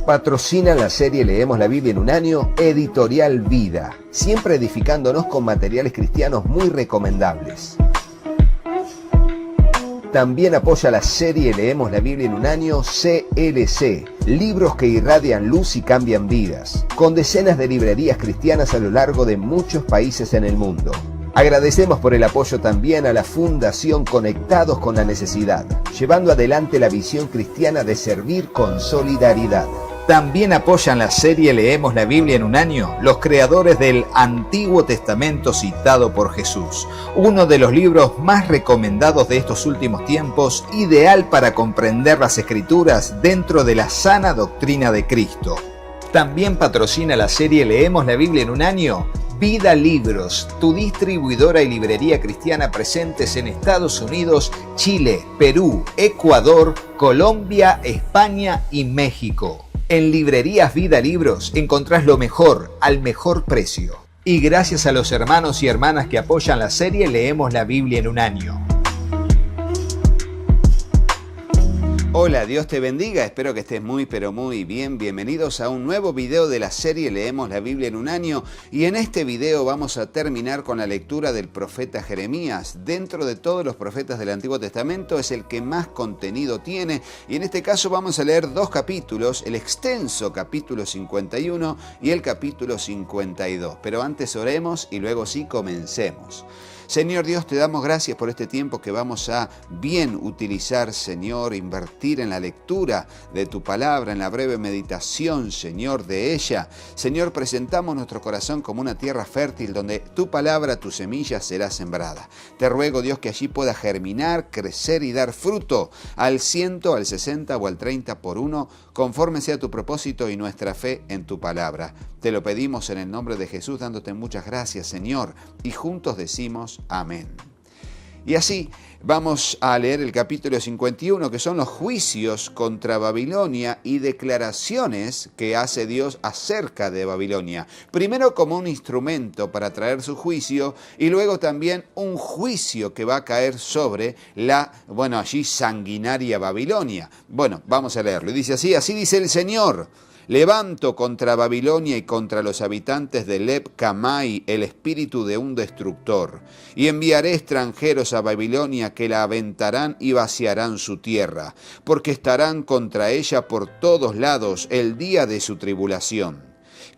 Patrocinan la serie Leemos la Biblia en un año, Editorial Vida, siempre edificándonos con materiales cristianos muy recomendables. También apoya la serie Leemos la Biblia en un año, CLC, libros que irradian luz y cambian vidas, con decenas de librerías cristianas a lo largo de muchos países en el mundo. Agradecemos por el apoyo también a la Fundación Conectados con la Necesidad, llevando adelante la visión cristiana de servir con solidaridad. También apoyan la serie Leemos la Biblia en un año los creadores del Antiguo Testamento citado por Jesús, uno de los libros más recomendados de estos últimos tiempos, ideal para comprender las Escrituras dentro de la sana doctrina de Cristo. También patrocina la serie Leemos la Biblia en un año Vida Libros, tu distribuidora y librería cristiana presentes en Estados Unidos, Chile, Perú, Ecuador, Colombia, España y México. En Librerías Vida Libros encontrás lo mejor al mejor precio. Y gracias a los hermanos y hermanas que apoyan la serie Leemos la Biblia en un año. Hola, Dios te bendiga, espero que estés muy pero muy bien. Bienvenidos a un nuevo video de la serie Leemos la Biblia en un año, y en este video vamos a terminar con la lectura del profeta Jeremías. Dentro de todos los profetas del Antiguo Testamento es el que más contenido tiene, y en este caso vamos a leer dos capítulos, el extenso capítulo 51 y el capítulo 52. Pero antes oremos y luego sí comencemos. Señor Dios, te damos gracias por este tiempo que vamos a bien utilizar, Señor, invertir en la lectura de tu palabra, en la breve meditación, Señor, de ella. Señor, presentamos nuestro corazón como una tierra fértil donde tu palabra, tu semilla será sembrada. Te ruego, Dios, que allí pueda germinar, crecer y dar fruto al 100, al 60 o al 30 por uno, conforme sea tu propósito y nuestra fe en tu palabra. Te lo pedimos en el nombre de Jesús, dándote muchas gracias, Señor, y juntos decimos amén. Y así vamos a leer el capítulo 51, que son los juicios contra Babilonia y declaraciones que hace Dios acerca de Babilonia. Primero como un instrumento para traer su juicio, y luego también un juicio que va a caer sobre la, allí sanguinaria Babilonia. Vamos a leerlo. Y dice así dice el Señor: levanto contra Babilonia y contra los habitantes de Leb Camai el espíritu de un destructor, y enviaré extranjeros a Babilonia que la aventarán y vaciarán su tierra, porque estarán contra ella por todos lados el día de su tribulación.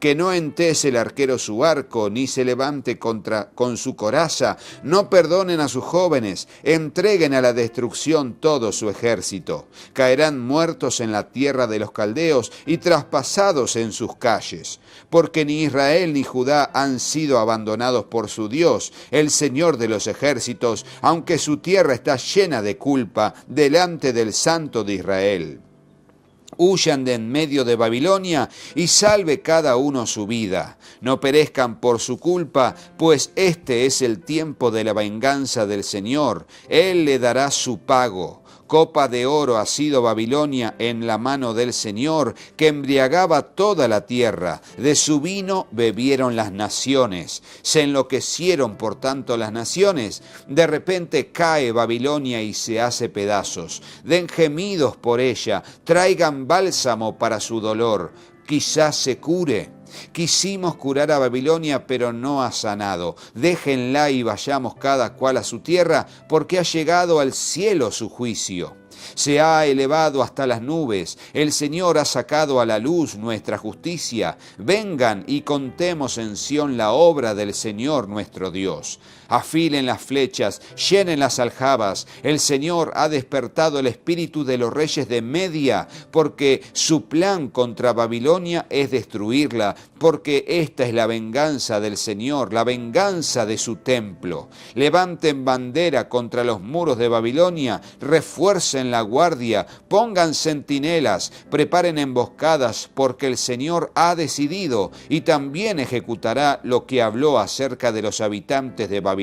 Que no entese el arquero su arco, ni se levante con su coraza, no perdonen a sus jóvenes, entreguen a la destrucción todo su ejército. Caerán muertos en la tierra de los caldeos y traspasados en sus calles. Porque ni Israel ni Judá han sido abandonados por su Dios, el Señor de los ejércitos, aunque su tierra está llena de culpa delante del Santo de Israel. Huyan de en medio de Babilonia y salve cada uno su vida. No perezcan por su culpa, pues este es el tiempo de la venganza del Señor. Él le dará su pago. Copa de oro ha sido Babilonia en la mano del Señor, que embriagaba toda la tierra. De su vino bebieron las naciones. Se enloquecieron por tanto las naciones. De repente cae Babilonia y se hace pedazos. Den gemidos por ella, traigan bálsamo para su dolor. Quizás se cure. Quisimos curar a Babilonia, pero no ha sanado. Déjenla y vayamos cada cual a su tierra, porque ha llegado al cielo su juicio. Se ha elevado hasta las nubes. El Señor ha sacado a la luz nuestra justicia. Vengan y contemos en Sión la obra del Señor nuestro Dios. Afilen las flechas, llenen las aljabas. El Señor ha despertado el espíritu de los reyes de Media, porque su plan contra Babilonia es destruirla, porque esta es la venganza del Señor, la venganza de su templo. Levanten bandera contra los muros de Babilonia, refuercen la guardia, pongan centinelas, preparen emboscadas, porque el Señor ha decidido y también ejecutará lo que habló acerca de los habitantes de Babilonia.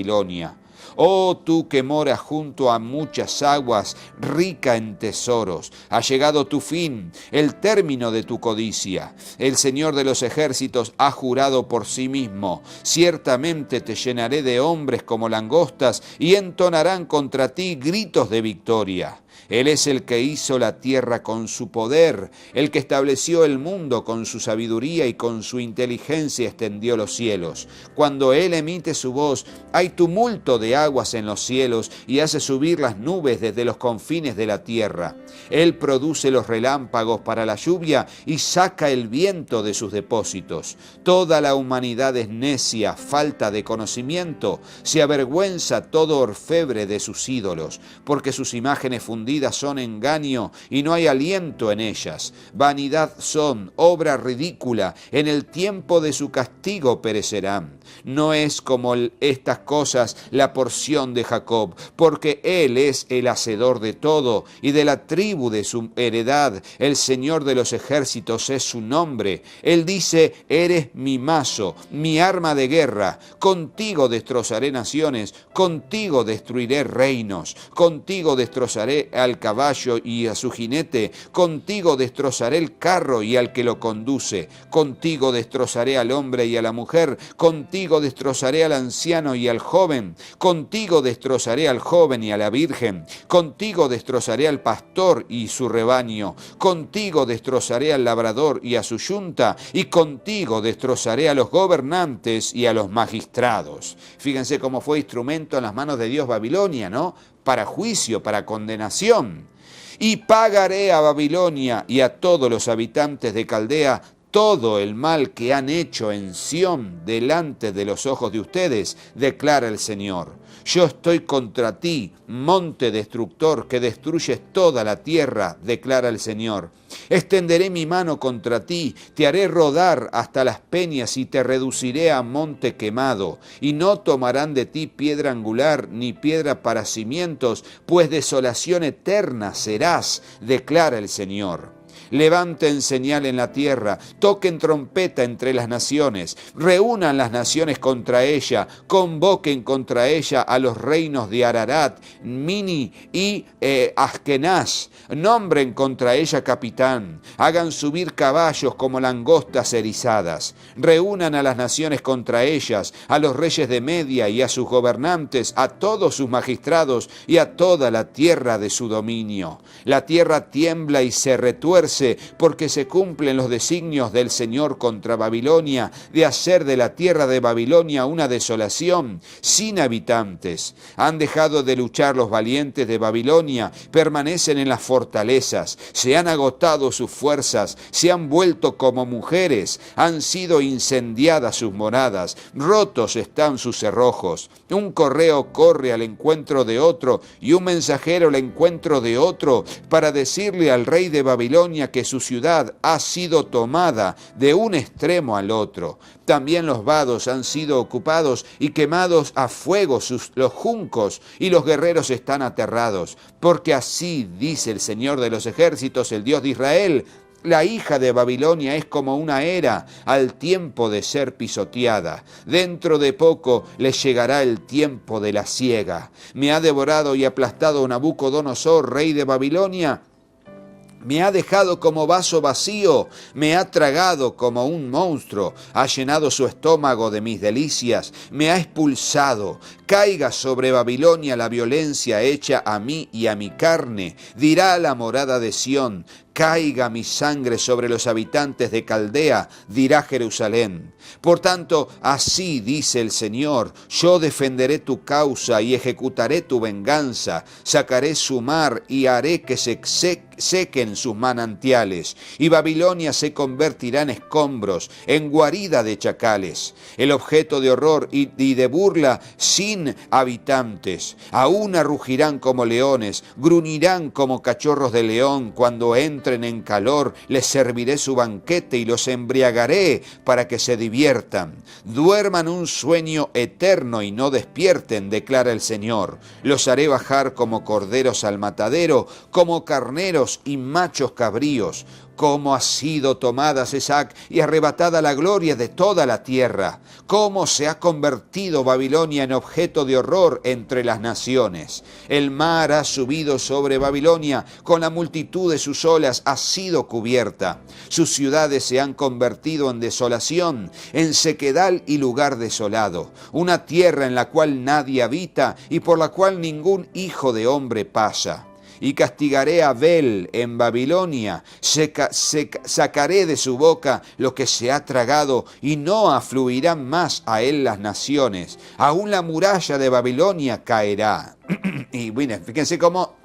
Oh tú que moras junto a muchas aguas, rica en tesoros, ha llegado tu fin, el término de tu codicia. El Señor de los ejércitos ha jurado por sí mismo: ciertamente te llenaré de hombres como langostas y entonarán contra ti gritos de victoria. Él es el que hizo la tierra con su poder, el que estableció el mundo con su sabiduría y con su inteligencia extendió los cielos. Cuando Él emite su voz, hay tumulto de aguas en los cielos y hace subir las nubes desde los confines de la tierra. Él produce los relámpagos para la lluvia y saca el viento de sus depósitos. Toda la humanidad es necia, falta de conocimiento, se avergüenza todo orfebre de sus ídolos, porque sus imágenes fundidas son engaño y no hay aliento en ellas. Vanidad son, obra ridícula, en el tiempo de su castigo perecerán. No es como estas cosas la porción de Jacob, porque Él es el hacedor de todo, y de la tribu de su heredad, el Señor de los ejércitos es su nombre. Él dice, eres mi mazo, mi arma de guerra, contigo destrozaré naciones, contigo destruiré reinos, contigo destrozaré al caballo y a su jinete, contigo destrozaré el carro y al que lo conduce, contigo destrozaré al hombre y a la mujer, contigo destrozaré al anciano y al joven, contigo destrozaré al joven y a la virgen, contigo destrozaré al pastor y su rebaño, contigo destrozaré al labrador y a su yunta, y contigo destrozaré a los gobernantes y a los magistrados. Fíjense cómo fue instrumento en las manos de Dios Babilonia, ¿no? Para juicio, para condenación. Y pagaré a Babilonia y a todos los habitantes de Caldea todo el mal que han hecho en Sión delante de los ojos de ustedes, declara el Señor. Yo estoy contra ti, monte destructor, que destruyes toda la tierra, declara el Señor. Extenderé mi mano contra ti, te haré rodar hasta las peñas y te reduciré a monte quemado, y no tomarán de ti piedra angular ni piedra para cimientos, pues desolación eterna serás, declara el Señor. Levanten señal en la tierra, toquen trompeta entre las naciones, reúnan las naciones contra ella, convoquen contra ella a los reinos de Ararat, Mini y Askenaz, nombren contra ella capitán, hagan subir caballos como langostas erizadas, reúnan a las naciones contra ellas, a los reyes de Media y a sus gobernantes, a todos sus magistrados y a toda la tierra de su dominio. La tierra tiembla y se retuerce porque se cumplen los designios del Señor contra Babilonia, de hacer de la tierra de Babilonia una desolación sin habitantes. Han dejado de luchar los valientes de Babilonia, permanecen en las fortalezas, se han agotado sus fuerzas, se han vuelto como mujeres, han sido incendiadas sus moradas, rotos están sus cerrojos. Un correo corre al encuentro de otro y un mensajero al encuentro de otro para decirle al rey de Babilonia que su ciudad ha sido tomada de un extremo al otro. También los vados han sido ocupados y quemados a fuego los juncos, y los guerreros están aterrados. Porque así dice el Señor de los ejércitos, el Dios de Israel: la hija de Babilonia es como una era al tiempo de ser pisoteada. Dentro de poco les llegará el tiempo de la siega. Me ha devorado y aplastado Nabucodonosor, rey de Babilonia. Me ha dejado como vaso vacío, me ha tragado como un monstruo, ha llenado su estómago de mis delicias, me ha expulsado. Caiga sobre Babilonia la violencia hecha a mí y a mi carne, dirá la morada de Sión. Caiga mi sangre sobre los habitantes de Caldea, dirá Jerusalén. Por tanto, así dice el Señor: yo defenderé tu causa y ejecutaré tu venganza, sacaré su mar y haré que se sequen sus manantiales, y Babilonia se convertirá en escombros, en guarida de chacales, el objeto de horror y de burla sin habitantes. Aún rugirán como leones, gruñirán como cachorros de león. Cuando entren en calor, les serviré su banquete y los embriagaré para que se diviertan. Duerman un sueño eterno y no despierten, declara el Señor. Los haré bajar como corderos al matadero, como carneros y machos cabríos. Cómo ha sido tomada Sesac y arrebatada la gloria de toda la tierra. Cómo se ha convertido Babilonia en objeto de horror entre las naciones. El mar ha subido sobre Babilonia, con la multitud de sus olas ha sido cubierta. Sus ciudades se han convertido en desolación, en sequedal y lugar desolado. Una tierra en la cual nadie habita y por la cual ningún hijo de hombre pasa. y castigaré a Bel en Babilonia, sacaré de su boca lo que se ha tragado y no afluirán más a él las naciones. Aún la muralla de Babilonia caerá. Y bueno, fíjense cómo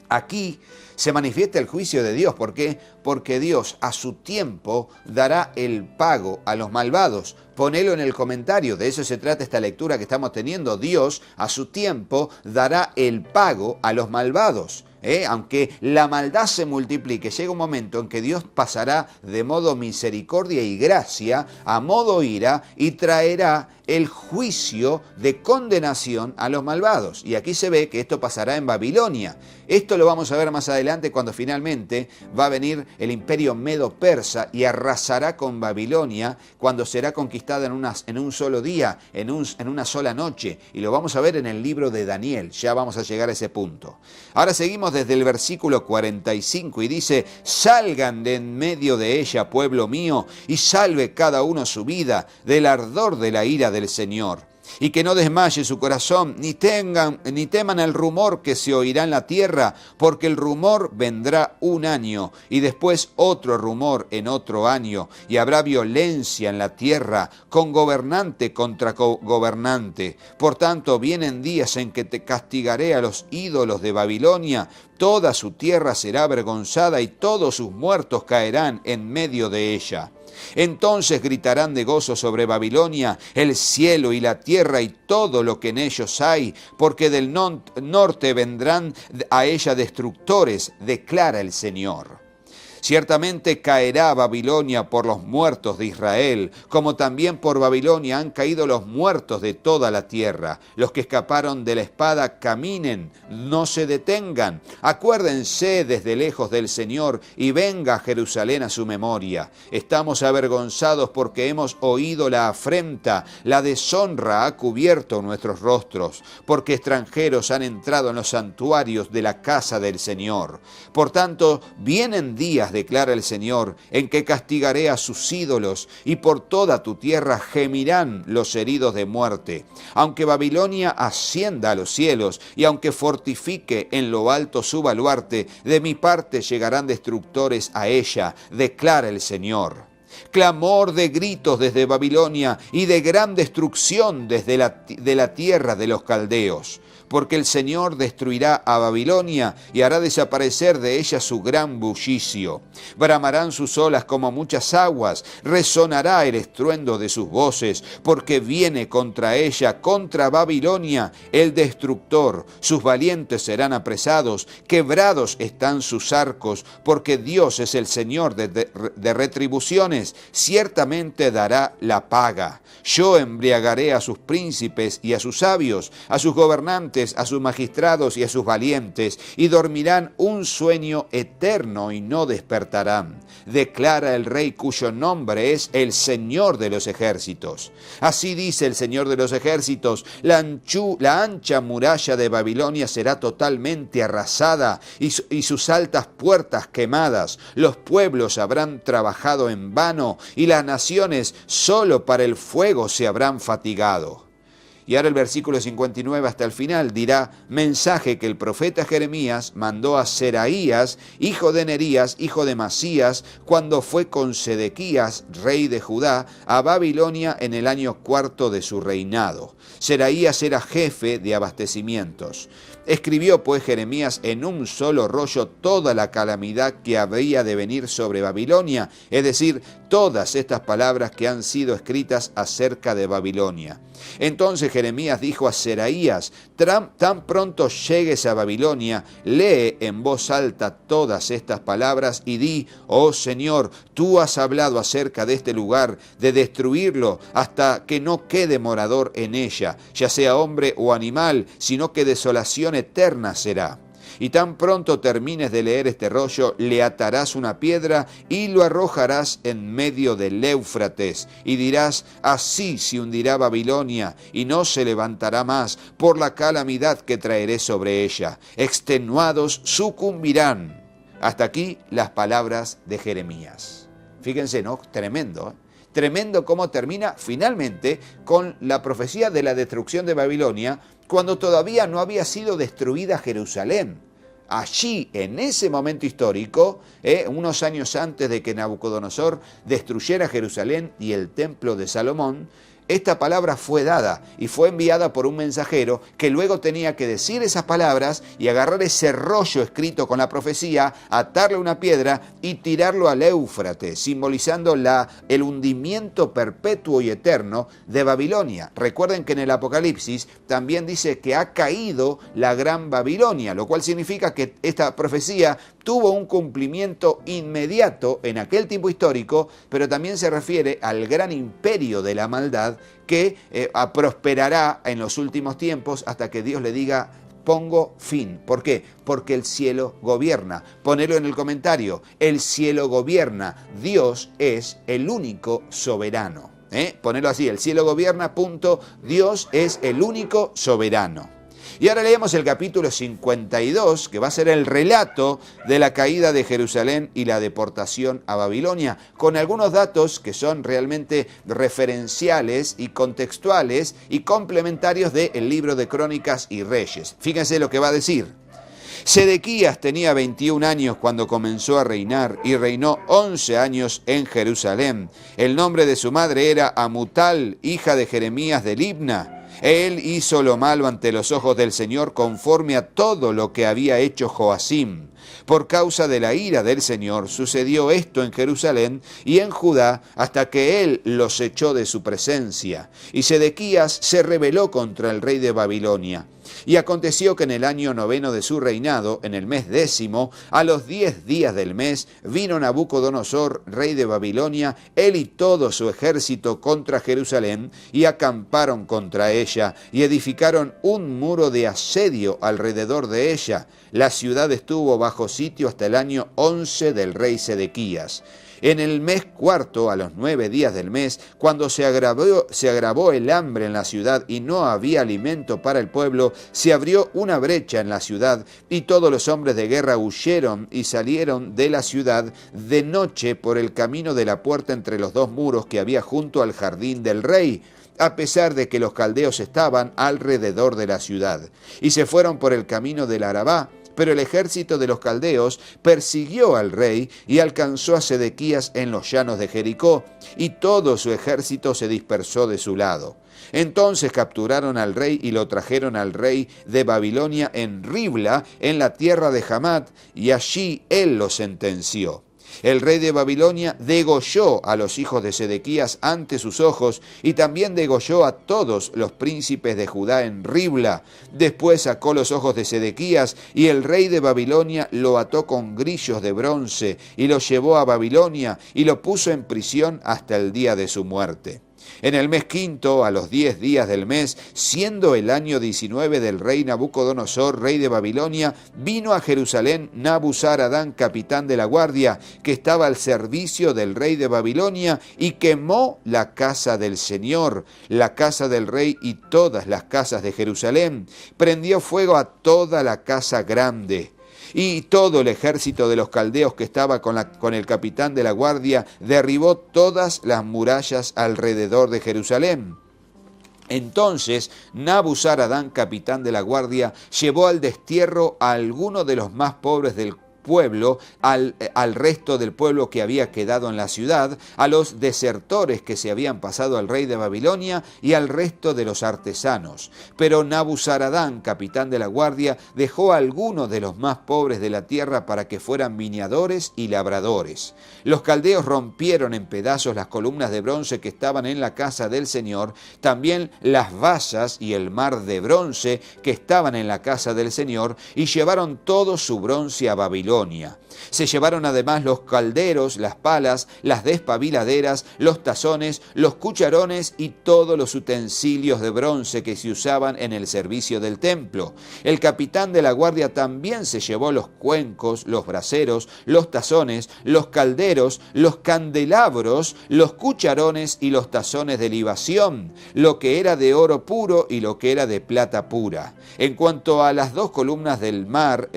aquí se manifiesta el juicio de Dios. ¿Por qué? Porque Dios a su tiempo dará el pago a los malvados. Ponelo en el comentario, de eso se trata esta lectura que estamos teniendo. Dios a su tiempo dará el pago a los malvados. Aunque la maldad se multiplique, llega un momento en que Dios pasará de modo misericordia y gracia a modo ira y traerá el juicio de condenación a los malvados. Y aquí se ve que esto pasará en Babilonia. Esto lo vamos a ver más adelante cuando finalmente va a venir el imperio medo-persa y arrasará con Babilonia cuando será conquistada en un solo día, en una sola noche. Y lo vamos a ver en el libro de Daniel. Ya vamos a llegar a ese punto. Ahora seguimos desde el versículo 45 y dice: salgan de en medio de ella, pueblo mío, y salve cada uno su vida del ardor de la ira del Señor. Y que no desmaye su corazón, ni teman el rumor que se oirá en la tierra, porque el rumor vendrá un año, y después otro rumor en otro año, y habrá violencia en la tierra, con gobernante contra gobernante. Por tanto, vienen días en que te castigaré a los ídolos de Babilonia, toda su tierra será avergonzada, y todos sus muertos caerán en medio de ella. Entonces gritarán de gozo sobre Babilonia el cielo y la tierra y todo lo que en ellos hay, porque del norte vendrán a ella destructores, declara el Señor. Ciertamente caerá Babilonia por los muertos de Israel, como también por Babilonia han caído los muertos de toda la tierra. Los que escaparon de la espada caminen, no se detengan. Acuérdense desde lejos del Señor y venga a Jerusalén a su memoria. Estamos avergonzados porque hemos oído la afrenta, la deshonra ha cubierto nuestros rostros, porque extranjeros han entrado en los santuarios de la casa del Señor. Por tanto, vienen días, declara el Señor, en que castigaré a sus ídolos, y por toda tu tierra gemirán los heridos de muerte. Aunque Babilonia ascienda a los cielos, y aunque fortifique en lo alto su baluarte, de mi parte llegarán destructores a ella, declara el Señor. Clamor de gritos desde Babilonia y de gran destrucción desde de la tierra de los caldeos. Porque el Señor destruirá a Babilonia y hará desaparecer de ella su gran bullicio. Bramarán sus olas como muchas aguas, resonará el estruendo de sus voces, porque viene contra ella, contra Babilonia, el destructor. Sus valientes serán apresados, quebrados están sus arcos, porque Dios es el Señor de retribuciones, ciertamente dará la paga. Yo embriagaré a sus príncipes y a sus sabios, a sus gobernantes, a sus magistrados y a sus valientes, y dormirán un sueño eterno y no despertarán. Declara el Rey cuyo nombre es el Señor de los ejércitos. Así dice el Señor de los ejércitos: la ancha muralla de Babilonia será totalmente arrasada y sus altas puertas quemadas. Los pueblos habrán trabajado en vano y las naciones solo para el fuego se habrán fatigado. Y ahora el versículo 59 hasta el final dirá: mensaje que el profeta Jeremías mandó a Seraías, hijo de Nerías, hijo de Masías, cuando fue con Sedequías, rey de Judá, a Babilonia en el año 4 de su reinado. Seraías era jefe de abastecimientos. Escribió pues Jeremías en un solo rollo toda la calamidad que habría de venir sobre Babilonia, es decir, todas estas palabras que han sido escritas acerca de Babilonia. Entonces Jeremías dijo a Seraías: tan pronto llegues a Babilonia, lee en voz alta todas estas palabras y di: oh Señor, tú has hablado acerca de este lugar, de destruirlo hasta que no quede morador en ella, ya sea hombre o animal, sino que desolación eterna será. Y tan pronto termines de leer este rollo, le atarás una piedra y lo arrojarás en medio del Éufrates. Y dirás: así se hundirá Babilonia y no se levantará más por la calamidad que traeré sobre ella. Extenuados sucumbirán. Hasta aquí las palabras de Jeremías. Fíjense, ¿no? Tremendo, ¿eh? Tremendo cómo termina finalmente con la profecía de la destrucción de Babilonia, cuando todavía no había sido destruida Jerusalén. allí, en ese momento histórico, unos años antes de que Nabucodonosor destruyera Jerusalén y el templo de Salomón, esta palabra fue dada y fue enviada por un mensajero que luego tenía que decir esas palabras y agarrar ese rollo escrito con la profecía, atarle una piedra y tirarlo al Éufrates, simbolizando el hundimiento perpetuo y eterno de Babilonia. Recuerden que en el Apocalipsis también dice que ha caído la gran Babilonia, lo cual significa que esta profecía tuvo un cumplimiento inmediato en aquel tiempo histórico, pero también se refiere al gran imperio de la maldad que prosperará en los últimos tiempos hasta que Dios le diga: pongo fin. ¿Por qué? Porque el cielo gobierna. Ponelo en el comentario: el cielo gobierna. Dios es el único soberano. Ponelo así: el cielo gobierna, punto. Dios es el único soberano. Y ahora leemos el capítulo 52, que va a ser el relato de la caída de Jerusalén y la deportación a Babilonia, con algunos datos que son realmente referenciales y contextuales y complementarios del libro de Crónicas y Reyes. Fíjense lo que va a decir. Sedequías tenía 21 años cuando comenzó a reinar y reinó 11 años en Jerusalén. El nombre de su madre era Amutal, hija de Jeremías de Libna. Él hizo lo malo ante los ojos del Señor conforme a todo lo que había hecho Joacim. Por causa de la ira del Señor sucedió esto en Jerusalén y en Judá hasta que él los echó de su presencia. Y Sedequías se rebeló contra el rey de Babilonia. Y aconteció que en el año 9 de su reinado, en el mes 10, a los 10 días del mes, vino Nabucodonosor, rey de Babilonia, él y todo su ejército contra Jerusalén, y acamparon contra ella, y edificaron un muro de asedio alrededor de ella. La ciudad estuvo bajo sitio hasta el año 11 del rey Sedequías. En el mes cuarto, a los 9 días del mes, cuando se agravó el hambre en la ciudad y no había alimento para el pueblo, se abrió una brecha en la ciudad y todos los hombres de guerra huyeron y salieron de la ciudad de noche por el camino de la puerta entre los dos muros que había junto al jardín del rey, a pesar de que los caldeos estaban alrededor de la ciudad. Y se fueron por el camino del Arabá. Pero el ejército de los caldeos persiguió al rey y alcanzó a Sedequías en los llanos de Jericó, y todo su ejército se dispersó de su lado. Entonces capturaron al rey y lo trajeron al rey de Babilonia en Ribla, en la tierra de Hamat, y allí él lo sentenció. El rey de Babilonia degolló a los hijos de Sedequías ante sus ojos y también degolló a todos los príncipes de Judá en Ribla. Después sacó los ojos de Sedequías y el rey de Babilonia lo ató con grillos de bronce y lo llevó a Babilonia y lo puso en prisión hasta el día de su muerte. En el mes quinto, a los 10 días del mes, siendo el año 19 del rey Nabucodonosor, rey de Babilonia, vino a Jerusalén Nabuzaradán, capitán de la guardia, que estaba al servicio del rey de Babilonia, y quemó la casa del Señor, la casa del rey y todas las casas de Jerusalén. Prendió fuego a toda la casa grande. Y todo el ejército de los caldeos que estaba con el capitán de la guardia derribó todas las murallas alrededor de Jerusalén. Entonces Nabuzaradán, capitán de la guardia, llevó al destierro a algunos de los más pobres del pueblo, al resto del pueblo que había quedado en la ciudad, a los desertores que se habían pasado al rey de Babilonia y al resto de los artesanos. Pero Nabuzaradán, capitán de la guardia, dejó a algunos de los más pobres de la tierra para que fueran viñadores y labradores. Los caldeos rompieron en pedazos las columnas de bronce que estaban en la casa del Señor, también las basas y el mar de bronce que estaban en la casa del Señor, y llevaron todo su bronce a Babilonia. Se llevaron además los calderos, las palas, las despabiladeras, los tazones, los cucharones y todos los utensilios de bronce que se usaban en el servicio del templo. El capitán de la guardia también se llevó los cuencos, los braseros, los tazones, los calderos, los candelabros, los cucharones y los tazones de libación, lo que era de oro puro y lo que era de plata pura. En cuanto a las dos columnas del mar,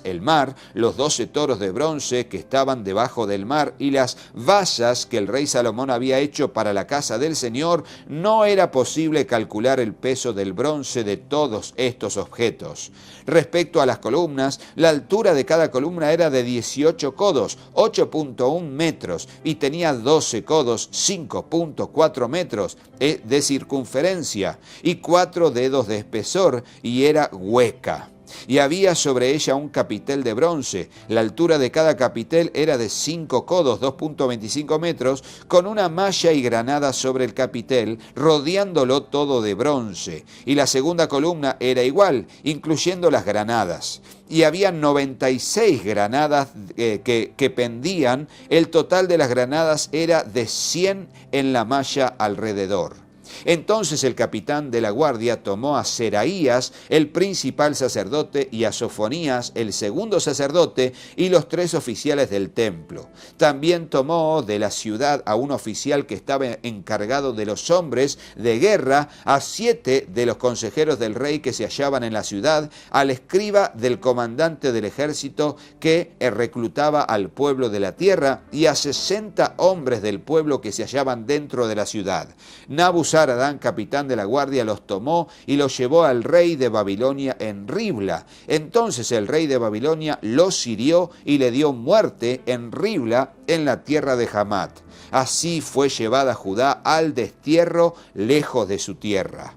el mar, mar, los 12 toros de bronce que estaban debajo del mar y las vasas que el rey Salomón había hecho para la casa del Señor, no era posible calcular el peso del bronce de todos estos objetos. Respecto a las columnas, la altura de cada columna era de 18 codos, 8.1 metros, y tenía 12 codos, 5.4 metros de circunferencia, y 4 dedos de espesor, y era hueca. Y había sobre ella un capitel de bronce. La altura de cada capitel era de 5 codos, 2.25 metros, con una malla y granada sobre el capitel, rodeándolo todo de bronce. Y la segunda columna era igual, incluyendo las granadas. Y había 96 granadas que pendían. El total de las granadas era de 100 en la malla alrededor. Entonces el capitán de la guardia tomó a Seraías, el principal sacerdote, y a Sofonías, el segundo sacerdote, y los 3 oficiales del templo. También tomó de la ciudad a un oficial que estaba encargado de los hombres de guerra, a 7 de los consejeros del rey que se hallaban en la ciudad, al escriba del comandante del ejército que reclutaba al pueblo de la tierra, y a 60 hombres del pueblo que se hallaban dentro de la ciudad. Nabuzaradán, capitán de la guardia, los tomó y los llevó al rey de Babilonia en Ribla. Entonces el rey de Babilonia los hirió y le dio muerte en Ribla, en la tierra de Hamat. Así fue llevada Judá al destierro, lejos de su tierra.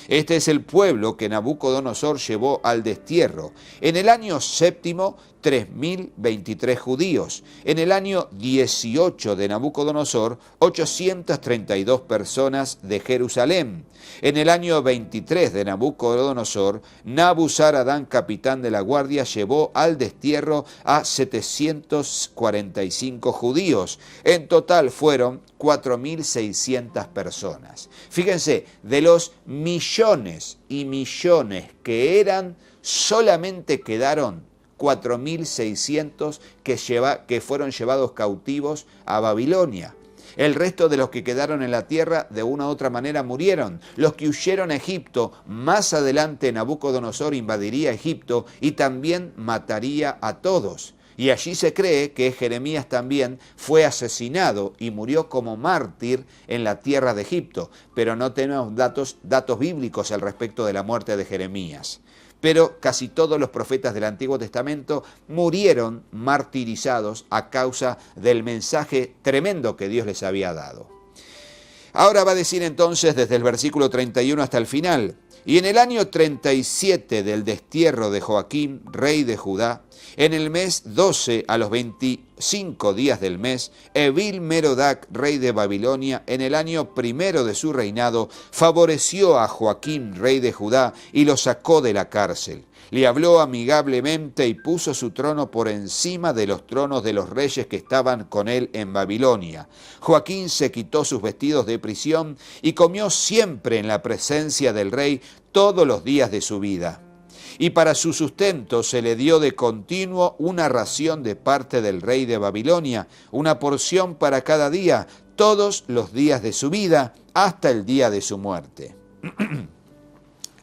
Este es el pueblo que Nabucodonosor llevó al destierro. En el año 7, 3.023 judíos. En el año 18 de Nabucodonosor, 832 personas de Jerusalén. En el año 23 de Nabucodonosor, Nabuzaradán, capitán de la guardia, llevó al destierro a 745 judíos. En total fueron 4.600 personas. Fíjense, de los millones y millones que eran, solamente quedaron 4.600 que fueron llevados cautivos a Babilonia. El resto de los que quedaron en la tierra de una u otra manera murieron. Los que huyeron a Egipto, más adelante Nabucodonosor invadiría Egipto y también mataría a todos. Y allí se cree que Jeremías también fue asesinado y murió como mártir en la tierra de Egipto, pero no tenemos datos bíblicos al respecto de la muerte de Jeremías. Pero casi todos los profetas del Antiguo Testamento murieron martirizados a causa del mensaje tremendo que Dios les había dado. Ahora va a decir entonces desde el versículo 31 hasta el final: y en el año 37 del destierro de Joaquín, rey de Judá, en el mes 12 a los 25 días del mes, Evil-Merodac, rey de Babilonia, en el año 1 de su reinado, favoreció a Joaquín, rey de Judá, y lo sacó de la cárcel. Le habló amigablemente y puso su trono por encima de los tronos de los reyes que estaban con él en Babilonia. Joaquín se quitó sus vestidos de prisión y comió siempre en la presencia del rey todos los días de su vida. Y para su sustento se le dio de continuo una ración de parte del rey de Babilonia, una porción para cada día, todos los días de su vida, hasta el día de su muerte.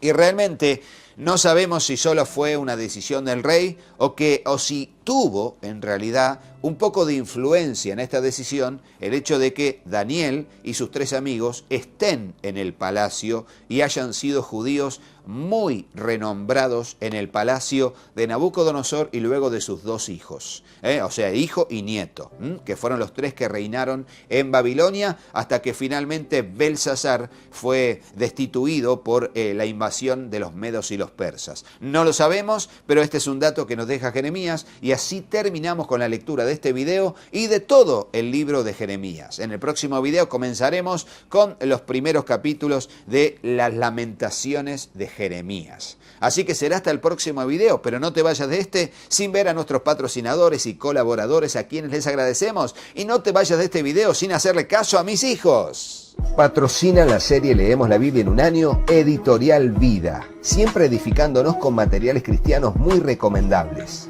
Y realmente no sabemos si solo fue una decisión del rey o si tuvo en realidad un poco de influencia en esta decisión el hecho de que Daniel y sus 3 amigos estén en el palacio y hayan sido judíos muy renombrados en el palacio de Nabucodonosor y luego de sus 2 hijos, o sea, hijo y nieto, que fueron los 3 que reinaron en Babilonia hasta que finalmente Belsasar fue destituido por la invasión de los medos y los persas. No lo sabemos, pero este es un dato que nos deja Jeremías, y así terminamos con la lectura de este video y de todo el libro de Jeremías. En el próximo video comenzaremos con los primeros capítulos de las Lamentaciones de Jeremías. Así que será hasta el próximo video, pero no te vayas de este sin ver a nuestros patrocinadores y colaboradores, a quienes les agradecemos, y no te vayas de este video sin hacerle caso a mis hijos. Patrocina la serie Leemos la Biblia en un año, Editorial Vida, siempre edificándonos con materiales cristianos muy recomendables.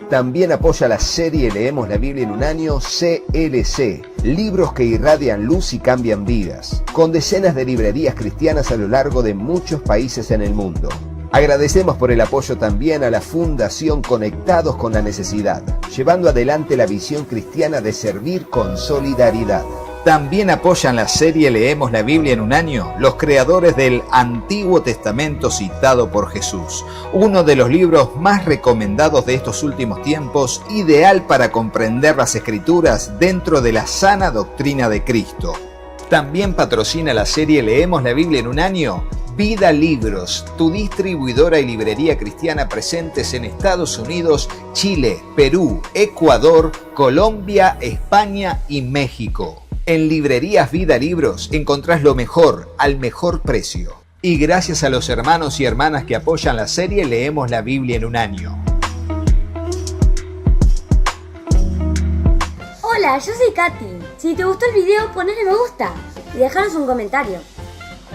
También apoya la serie Leemos la Biblia en un año, CLC, libros que irradian luz y cambian vidas, con decenas de librerías cristianas a lo largo de muchos países en el mundo. Agradecemos por el apoyo también a la Fundación Conectados con la Necesidad, llevando adelante la visión cristiana de servir con solidaridad. También apoyan la serie Leemos la Biblia en un año los creadores del Antiguo Testamento citado por Jesús, uno de los libros más recomendados de estos últimos tiempos, ideal para comprender las Escrituras dentro de la sana doctrina de Cristo. También patrocina la serie Leemos la Biblia en un año Vida Libros, tu distribuidora y librería cristiana presentes en Estados Unidos, Chile, Perú, Ecuador, Colombia, España y México. En Librerías Vida Libros encontrás lo mejor al mejor precio. Y gracias a los hermanos y hermanas que apoyan la serie Leemos la Biblia en un año. Hola, yo soy Katy. Si te gustó el video, ponle me gusta y dejanos un comentario.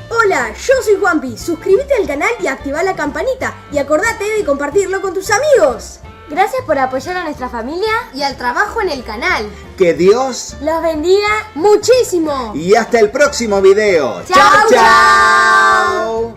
Hola, yo soy Juanpi. Suscríbete al canal y activa la campanita. Y acordate de compartirlo con tus amigos. Gracias por apoyar a nuestra familia Y al trabajo en el canal. Que Dios los bendiga Muchísimo. y hasta el próximo video. ¡Chao, ¡Chao!